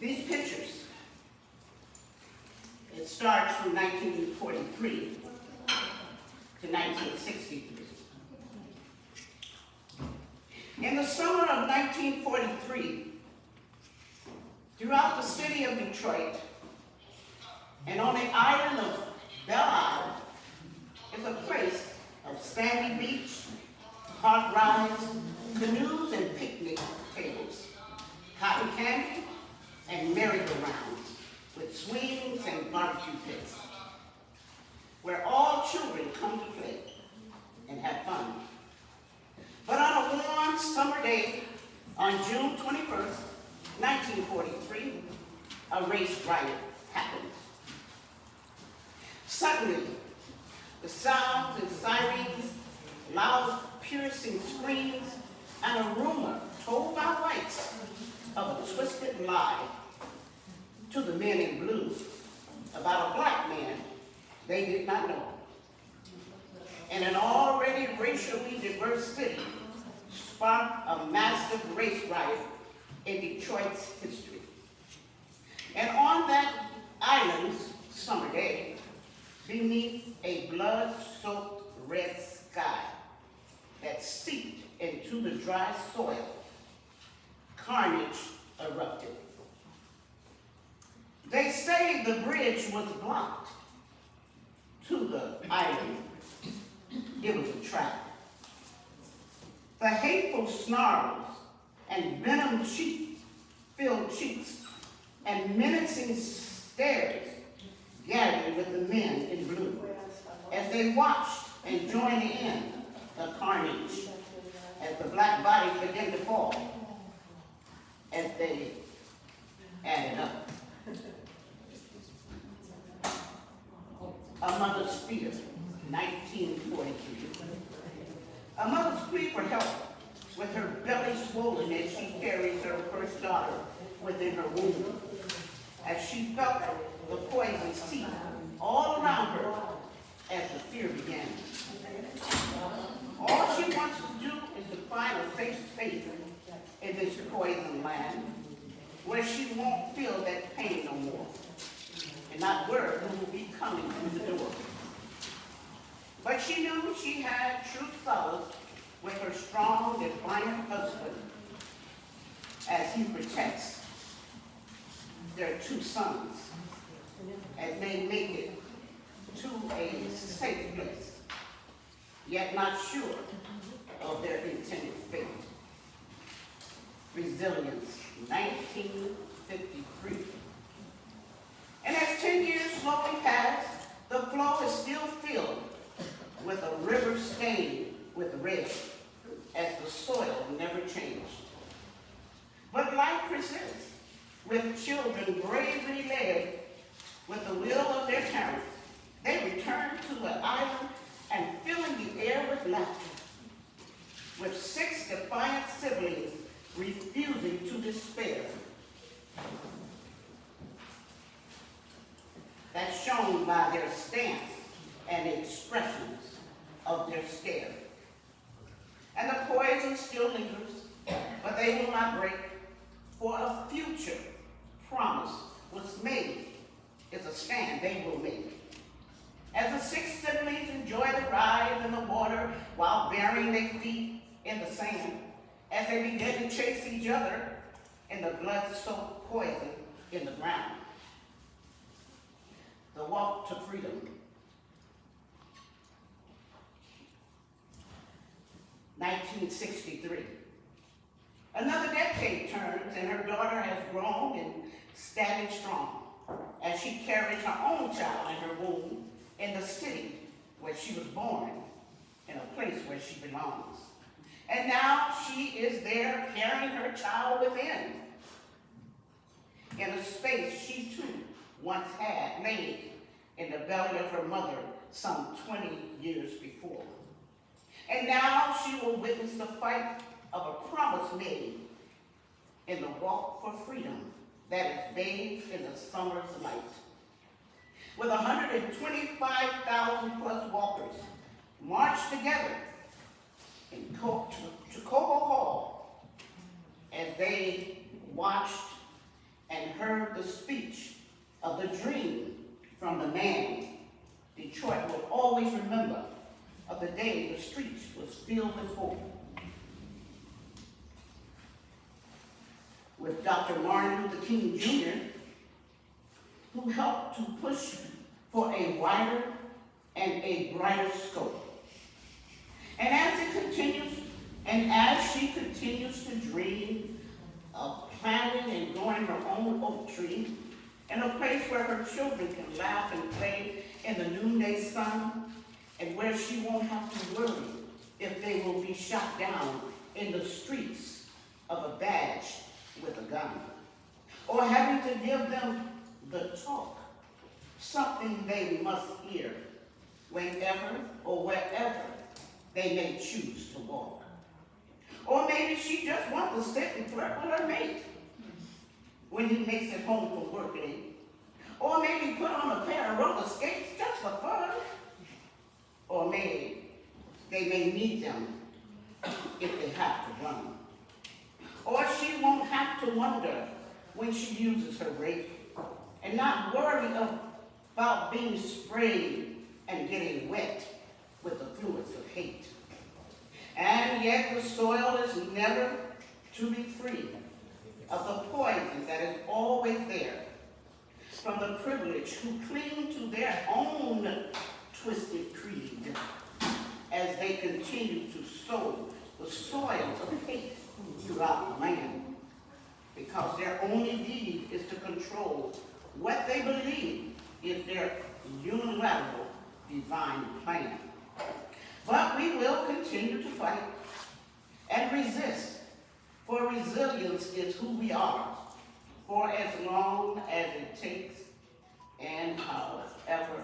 These pictures, it starts from 1943 to 1963. In the summer of 1943, throughout the city of Detroit and on the island of Belle Isle is a place of sandy beach, park rides, canoes and picnic tables, cotton candy and merry-go-rounds with swings and barbecue pits, where all children come to play and have fun. But on a warm summer day on June 21st, 1943, a race riot happened. Suddenly, the sounds and sirens, loud piercing screams, and a rumor told by whites of a twisted lie to the men in blue about a black man they did not know. In an already racially diverse city, sparked a massive race riot in Detroit's history. And on that island's summer day, beneath a blood-soaked red sky that seeped into the dry soil, carnage erupted. They say the bridge was blocked to the island. It was a trap. The hateful snarls and venom-filled cheeks and menacing stares gathered with the men in blue as they watched and joined in the carnage as the black bodies began to fall as they added up. A mother's fear, 1943. A mother's plea for help with her belly swollen as she carries her first daughter within her womb, as she felt the poison seep all around her as the fear began. All she wants to do is to find a safe space in this poison land where she won't feel that pain no more and not worry who will be coming through the door. But she knew she had true solace with her strong, defiant husband as he protects their two sons as they make it to a safe place, yet not sure of their intended fate. Resilience, 1953. And as 10 years slowly pass, the flow is still filled with a river stained with red, as the soil never changed. But life persists, with children bravely led with the will of their parents. They return to the island and filling the air with laughter, with 6 defiant siblings refusing to despair. That's shown by their stance and expressions of their scare. And the poison still lingers, but they will not break, for a future promise was made. It's a stand they will make. As the 6 siblings enjoy the ride in the water while burying their feet in the sand, as they begin to chase each other in the blood-soaked poison in the ground. The walk to freedom. 1963. Another decade turns and her daughter has grown and standing strong as she carries her own child in her womb in the city where she was born, in a place where she belongs. And now she is there carrying her child within, in a space she too once had made in the belly of her mother some 20 years before. And now she will witness the fight of a promise made in the walk for freedom that is bathed in the summer's light. With 125,000 plus walkers marched together in Tuckahoe Hall as they watched and heard the speech of the dream from the man, Detroit will always remember of the day the streets was filled with hope. With Dr. Martin Luther King Jr., who helped to push for a wider and a brighter scope. And as she continues to dream of planting and growing her own oak tree in a place where her children can laugh and play in the noonday sun, and where she won't have to worry if they will be shot down in the streets of a badge with a gun, or having to give them the talk, something they must hear whenever or wherever they may choose to walk. Or maybe she just wants to sit and flirt with her mate when he makes it home from work late. Or maybe put on a pair of roller skates just for fun. Or maybe they may need them if they have to run. Or she won't have to wonder when she uses her rake and not worry about being sprayed and getting wet with the fluids of hate. And yet the soil is never to be free of the poison that is always there from the privileged who cling to their own twisted creed as they continue to sow the soil of hate throughout the land, because their only deed is to control what they believe is their unilateral divine plan. But we will continue to fight and resist, for resilience is who we are, for as long as it takes and however